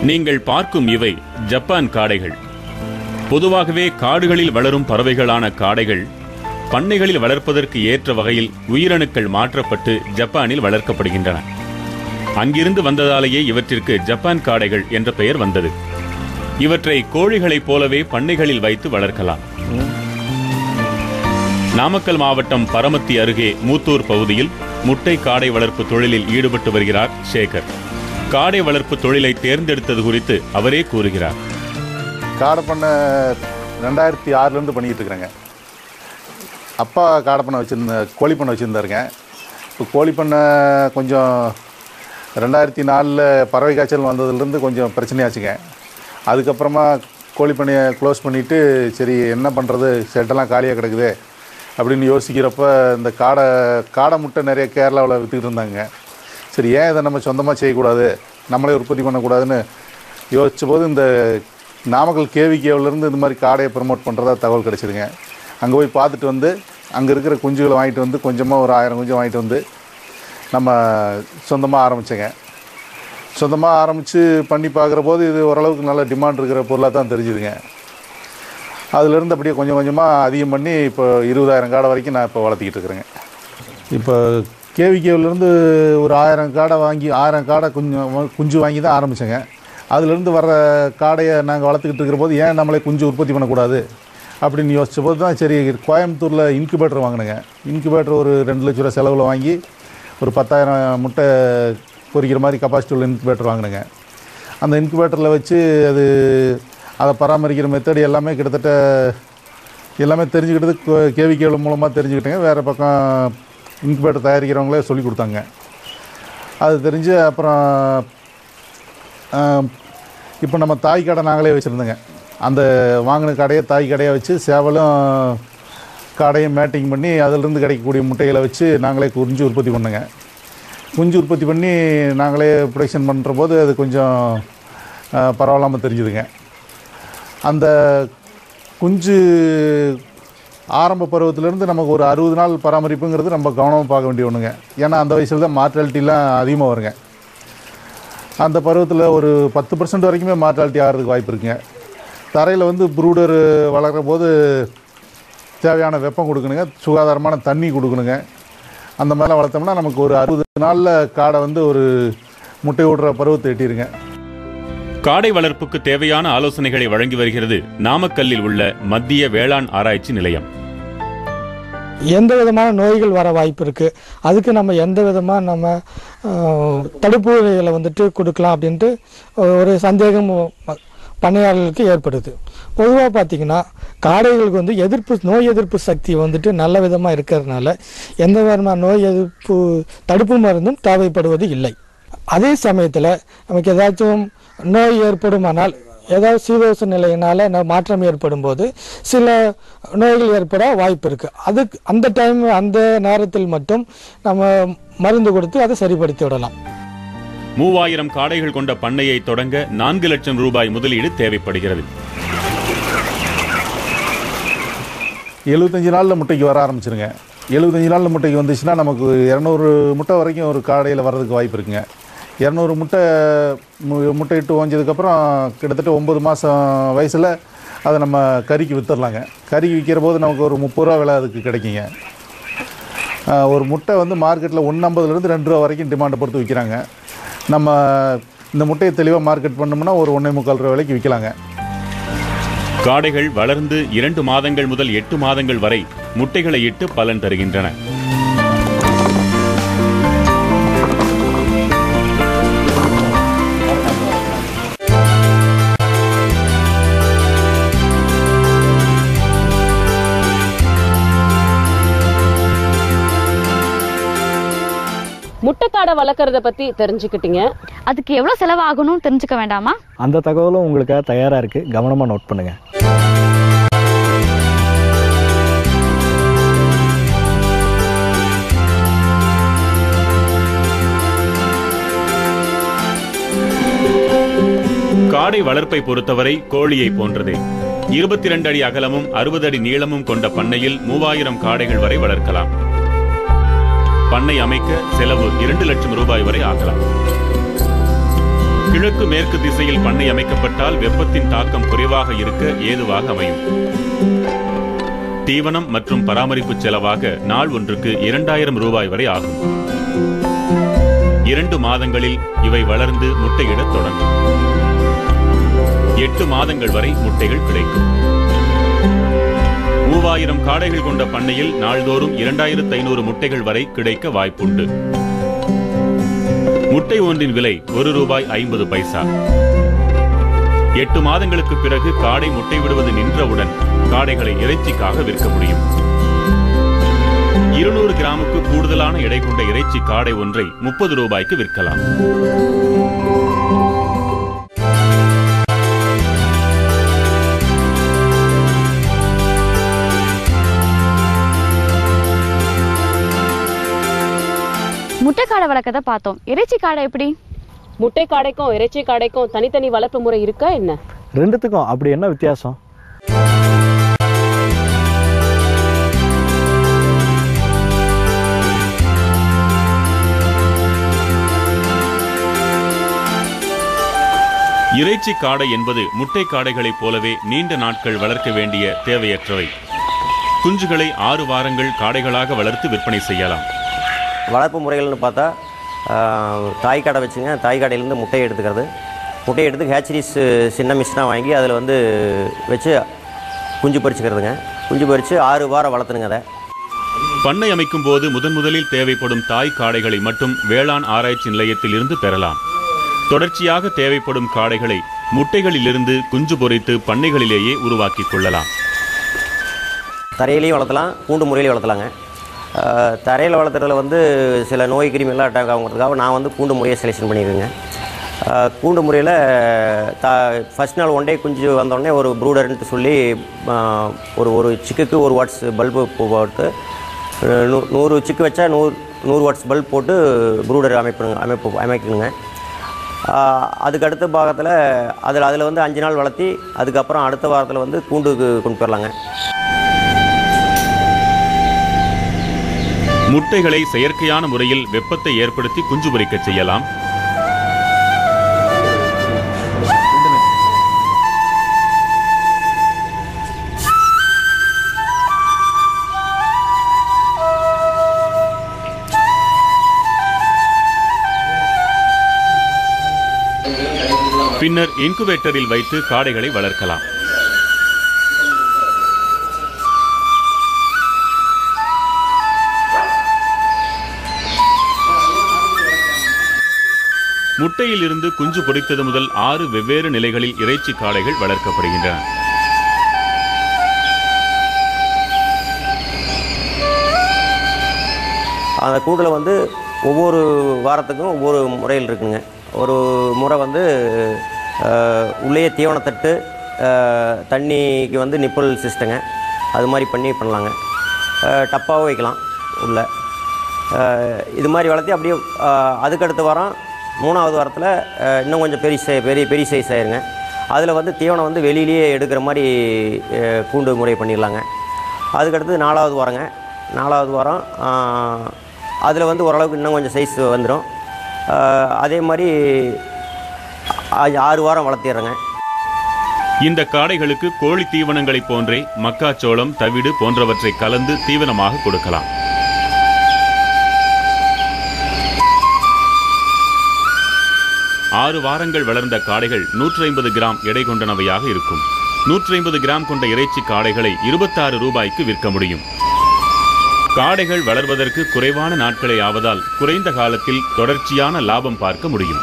நீங்கள் பார்க்கும் இவை ஜப்பான் காடைகள். பொதுவாகவே காடுகளில் வளரும் பறவைகளான காடைகள் பண்ணைகளில் வளர்ப்பதற்கு ஏற்ற வகையில் உயிரணுக்கள் மாற்றப்பட்டு ஜப்பானில் வளர்க்கப்படுகின்றன. அங்கிருந்து வந்ததாலேயே இவற்றிற்கு ஜப்பான் காடைகள் என்ற பெயர் வந்தது. இவற்றை கோழிகளைப் போலவே பண்ணைகளில் வைத்து வளர்க்கலாம். நாமக்கல் மாவட்டம் பரமத்தி அருகே மூத்தூர் பகுதியில் முட்டை காடை வளர்ப்பு தொழிலில் ஈடுபட்டு வருகிறார் சேகர். காடை வளர்ப்பு தொழிலை தேர்ந்தெடுத்தது குறித்து அவரே கூறுகிறார். காடை பண்ணை 2006 பண்ணிக்கிட்டு இருக்கிறேங்க. அப்பா காடை பண்ணை கோழி பண்ணை வச்சுருந்தாருங்க. இப்போ கோழி பண்ணை கொஞ்சம் 2004 பறவை காய்ச்சல் வந்ததுலேருந்து கொஞ்சம் பிரச்சனையாச்சுங்க. அதுக்கப்புறமா கோழி பண்ணையை க்ளோஸ் பண்ணிவிட்டு சரி என்ன பண்ணுறது, ஷெட்டெல்லாம் காலியாக கிடக்குது அப்படின்னு யோசிக்கிறப்ப இந்த காடை முட்டை நிறைய கேரளாவில் விற்றுக்கிட்டு இருந்தாங்க. சரி ஏன் இதை நம்ம சொந்தமாக செய்யக்கூடாது, நம்மளே உற்பத்தி பண்ணக்கூடாதுன்னு யோசித்த போது இந்த நாமக்கல் கேவிகேவிலேருந்து இந்த மாதிரி காடையை ப்ரமோட் பண்ணுறதா தகவல் கிடச்சிதுங்க. அங்கே போய் பார்த்துட்டு வந்து அங்கே இருக்கிற குஞ்சுகளை வாங்கிட்டு வந்து கொஞ்சமாக ஒரு 1000 குஞ்சு வாங்கிட்டு வந்து நம்ம சொந்தமாக ஆரம்பித்தேங்க. சொந்தமாக ஆரம்பித்து பண்ணி பார்க்குற போது இது ஓரளவுக்கு நல்ல டிமாண்ட் இருக்கிற பொருளாக தான் தெரிஞ்சுதுங்க. அதிலிருந்து அப்படியே கொஞ்சம் கொஞ்சமாக அதிகம் பண்ணி இப்போ 20,000 காடை வரைக்கும் நான் இப்போ வளர்த்திக்கிட்டு இருக்கிறேங்க. இப்போ கேவிகேவிலேருந்து ஒரு 1000 காடை வாங்கி 1000 காடை குஞ்சு வாங்கி தான் ஆரம்பித்தேங்க. அதிலேருந்து வர்ற காடையை நாங்கள் வளர்த்துக்கிட்டு இருக்கிற போது ஏன் நம்மளே குஞ்சு உற்பத்தி பண்ணக்கூடாது அப்படின்னு யோசித்த போது தான் சரி கோயம்புத்தூரில் இன்குபேட்டர் வாங்கினேங்க. இன்குபேட்டர் ஒரு 2 லட்ச ரூபா செலவில் வாங்கி ஒரு 10,000 முட்டை பொறிக்கிற மாதிரி கெப்பாசிட்டி உள்ள இன்குபேட்டர் வாங்கினேங்க. அந்த இன்குபேட்டரில் வச்சு அதை பராமரிக்கிற மெத்தட் எல்லாமே கிட்டத்தட்ட எல்லாமே தெரிஞ்சுக்கிட்டது கேவிகேவில் மூலமாக தெரிஞ்சுக்கிட்டேங்க. வேறு பக்கம் இன்குபேட்டர் தயாரிக்கிறவங்களே சொல்லி கொடுத்தாங்க. அது தெரிஞ்சு அப்புறம் இப்போ நம்ம தாய் கடை நாங்களே வச்சுருந்தோங்க. அந்த வாங்கின கடையை தாய் கடையை வச்சு சேவலும் காடையும் மேட்டிங் பண்ணி அதிலிருந்து கிடைக்கக்கூடிய முட்டைகளை வச்சு நாங்களே குஞ்சு உற்பத்தி பண்ணுங்க. குஞ்சு உற்பத்தி பண்ணி நாங்களே ப்ரொடக்ஷன் பண்ணுற போது அது கொஞ்சம் பரவாயில்லாமல் தெரிஞ்சுதுங்க. அந்த குஞ்சு ஆரம்ப பருவத்திலேருந்து நமக்கு ஒரு 60 நாள் பராமரிப்புங்கிறது நம்ம கவனமாக பார்க்க வேண்டிய ஒன்றுங்க. ஏன்னா அந்த வயசில் தான் மார்டாலிட்டிலாம் அதிகமாக வருங்க. அந்த பருவத்தில் ஒரு 10% வரைக்குமே மார்டாலிட்டி ஆகிறதுக்கு வாய்ப்பு இருக்குங்க. தரையில் வந்து ப்ரூடர் வளர்கிற போது தேவையான வெப்பம் கொடுக்கணுங்க, சுகாதாரமான தண்ணி கொடுக்கணுங்க. அந்த மாதிரிலாம் வளர்த்தோம்னா நமக்கு ஒரு 60 நாளில் காடை வந்து ஒரு முட்டை விடுற பருவத்தை எட்டிருங்க. காடை வளர்ப்புக்கு தேவையான ஆலோசனைகளை வழங்கி வருகிறது நாமக்கல்லில் உள்ள மத்திய வேளாண் ஆராய்ச்சி நிலையம். எந்த விதமான நோய்கள் வர வாய்ப்பு இருக்குது, அதுக்கு நம்ம எந்த விதமாக நம்ம தடுப்பூசிகளை வந்துட்டு கொடுக்கலாம் அப்படின்ட்டு ஒரு சந்தேகம் பண்ணையாளர்களுக்கு ஏற்படுது. பொதுவாக பார்த்திங்கன்னா காடைகளுக்கு வந்து நோய் எதிர்ப்பு சக்தி வந்துட்டு நல்ல விதமாக இருக்கிறதுனால எந்த விதமான நோய் எதிர்ப்பு தடுப்பு மருந்தும் தேவைப்படுவது இல்லை. அதே சமயத்தில் நமக்கு ஏதாச்சும் நோய் ஏற்படுமானால் ஏதாவது சீதோஷ நிலையினால் மாற்றம் ஏற்படும் போது சில நோய்கள் ஏற்பட வாய்ப்பு இருக்குது. அந்த நேரத்தில் மட்டும் நம்ம மருந்து கொடுத்து அதை சரிப்படுத்தி விடலாம். 3000 காடைகள் கொண்ட பண்ணையை தொடங்க 4 லட்சம் ரூபாய் முதலீடு தேவைப்படுகிறது. 75 நாளில் முட்டைக்கு வர ஆரம்பிச்சிருங்க. 75 நாளில் முட்டைக்கு வந்துச்சுன்னா நமக்கு 200 முட்டை வரைக்கும் ஒரு காடையில் வர்றதுக்கு வாய்ப்பு இருக்குங்க. 200 முட்டை இட்டு ஓஞ்சதுக்கப்புறம் கிட்டத்தட்ட 9 மாதம் வயசில் அதை நம்ம கறிக்கு விற்றுடலாங்க. கறிக்கு விற்கிற போது நமக்கு ஒரு 30 ரூபா விலை அதுக்கு கிடைக்குங்க. ஒரு முட்டை வந்து மார்க்கெட்டில் 1.50 2 ரூபா வரைக்கும் டிமாண்டை பொறுத்து விற்கிறாங்க. நம்ம இந்த முட்டையை தெளிவாக மார்க்கெட் பண்ணோம்னா ஒரு 1.25 ரூபா விலைக்கு விற்கலாங்க. காடைகள் வளர்ந்து 2 மாதங்கள் முதல் 8 மாதங்கள் வரை முட்டைகளை இட்டு பலன் தருகின்றன. முட்டைக்காடை வளர்க்கறத பத்தி தெரிஞ்சுக்கிட்டீங்க. அதுக்கு எவ்வளவு செலவாகணும்னு தெரிஞ்சுக்க வேண்டாமா? அந்த தகவலும் உங்களுக்காக தயாரா இருக்கு, கவனமா நோட் பண்ணுங்க. காடை வளர்ப்பை பொறுத்தவரை கோழியை போன்றதே. 22 அடி அகலமும் 60 அடி நீளமும் கொண்ட பண்ணையில் 3000 காடைகள் வரை வளர்க்கலாம். பண்ணை அமைக்க செலவு 2 லட்சம் ரூபாய் வரை ஆகலாம். கிழக்கு மேற்கு திசையில் பண்ணை அமைக்கப்பட்டால் வெப்பத்தின் தாக்கம் குறைவாக இருக்க ஏதுவாக அமையும். தீவனம் மற்றும் பராமரிப்பு செலவாக நாள் ஒன்றுக்கு 2000 ரூபாய் வரை ஆகும். 2 மாதங்களில் இவை வளர்ந்து முட்டையிடத் தொடங்கும். 8 மாதங்கள் வரை முட்டைகள் கிடைக்கும். 3000 காடைகள் கொண்ட பண்ணையில் நாள்தோறும் 2500 முட்டைகள் வரை கிடைக்க வாய்ப்புண்டு. முட்டை ஒன்றின் விலை ₹1.50. 8 மாதங்களுக்கு பிறகு காடை முட்டை விடுவது நின்றவுடன் காடைகளை இறைச்சிக்காக விற்க முடியும். 200 கிராமுக்கு கூடுதலான எடை கொண்ட இறைச்சி காடை ஒன்றை ₹30 விற்கலாம். முட்டை காடை வளர்க்கறத பார்த்தோம். இறைச்சி காடை எப்படி? முட்டை காடைக்கும் இறைச்சி காடைக்கும் தனித்தனி வளர்ப்பு முறை இருக்கா என்ன? ரெண்டுத்துக்கும் அப்படி என்ன வித்தியாசம்? இறைச்சி காடை என்பது முட்டை காடைகளைப் போலவே நீண்ட நாட்கள் வளர்க்க வேண்டிய தேவையற்றவை. குஞ்சுகளை 6 வாரங்கள் காடைகளாக வளர்த்து விற்பனை செய்யலாம். வளர்ப்பு முறைகள்னு பார்த்தா தாய் காடை வச்சுங்க. தாய் காடையிலேருந்து முட்டையை எடுத்துக்கிறது. முட்டையை எடுத்து ஹேச்சரிஸ் சின்ன மிஷினாக வாங்கி அதில் வந்து வச்சு குஞ்சு பறிச்சுக்கிறதுங்க. குஞ்சு பறித்து 6 வாரம் வளர்த்துனுங்க. அதை பண்ணை அமைக்கும் போது முதலில் தேவைப்படும் தாய் காடைகளை மட்டும் வேளாண் ஆராய்ச்சி நிலையத்தில் இருந்து பெறலாம். தொடர்ச்சியாக தேவைப்படும் காடைகளை முட்டைகளிலிருந்து குஞ்சு பொறித்து பண்ணைகளிலேயே உருவாக்கிக் கொள்ளலாம். தரையிலையும் வளர்த்தலாம், கூண்டு முறையிலையும் வளர்த்தலாங்க. தரையில் வளர்த்துறதுல வந்து சில நோய் கிருமிகள்லாம் அட்டாக் ஆகுங்கிறதுக்காக நான் வந்து கூண்டு முறையை செலெக்ஷன் பண்ணியிருக்கேங்க. கூண்டு முறையில் ஃபஸ்ட் நாள் 1 டே குஞ்சு வந்தோடனே ஒரு ப்ரூடர்ன்ட்டு சொல்லி ஒரு சிக்குக்கு 1 வாட்ஸ் பல்பு போட்டு 100 சிக்கு வச்சா 100 வாட்ஸ் பல்ப் போட்டு ப்ரூடர் அமைக்கணுங்க. அதுக்கு அடுத்த பாகத்தில் அதில் வந்து 5 நாள் வளர்த்தி அதுக்கப்புறம் அடுத்த வாரத்தில் வந்து கூண்டுக்கு கொண்டு போயிடலாங்க. முட்டைகளை செயற்கையான முறையில் வெப்பத்தை ஏற்படுத்தி குஞ்சு பொரிக்க செய்யலாம். பின்னர் இன்குபேட்டரில் வைத்து காடைகளை வளர்க்கலாம். முட்டையில் இருந்து குஞ்சு பொரித்தது முதல் 6 வெவ்வேறு நிலைகளில் இறைச்சி காடைகள் வளர்க்கப்படுகின்றன. அந்த கூண்டில் வந்து ஒவ்வொரு வாரத்துக்கும் ஒவ்வொரு முறையில் இருக்குங்க. ஒரு முறை வந்து உள்ளேயே தீவனத்தட்டு, தண்ணிக்கு வந்து நிப்பல் சிஸ்டங்க, அது மாதிரி பண்ணலாங்க. டப்பாவும் வைக்கலாம் உள்ள. இது மாதிரி வளர்த்தி அப்படியே அதுக்கடுத்த வாரம் 3ஆவது வாரத்தில் இன்னும் கொஞ்சம் பெரிய சைஸ் ஆயிருங்க. அதில் வந்து தீவனம் வந்து வெளியிலேயே எடுக்கிற மாதிரி கூண்டு முறை பண்ணிடலாங்க. அதுக்கடுத்து 4ஆவது வாரங்க. 4ஆவது வாரம் அதில் வந்து ஓரளவுக்கு இன்னும் கொஞ்சம் சைஸ் வந்துடும். அதே மாதிரி 6 வாரம் வளர்த்திடுறேங்க. இந்த காடைகளுக்கு கோழி தீவனங்களைப் போன்றே மக்காச்சோளம், தவிடு போன்றவற்றை கலந்து தீவனமாக கொடுக்கலாம். ஆறு வாரங்கள் வளர்ந்த காடைகள் 150 கிராம் எடை கொண்டனவையாக இருக்கும். 150 கிராம் கொண்ட இறைச்சி காடைகளை 26 ரூபாய்க்கு விற்க முடியும். காடைகள் வளர்வதற்கு குறைவான நாட்களே ஆவதால் குறைந்த காலத்தில் தொடர்ச்சியான லாபம் பார்க்க முடியும்.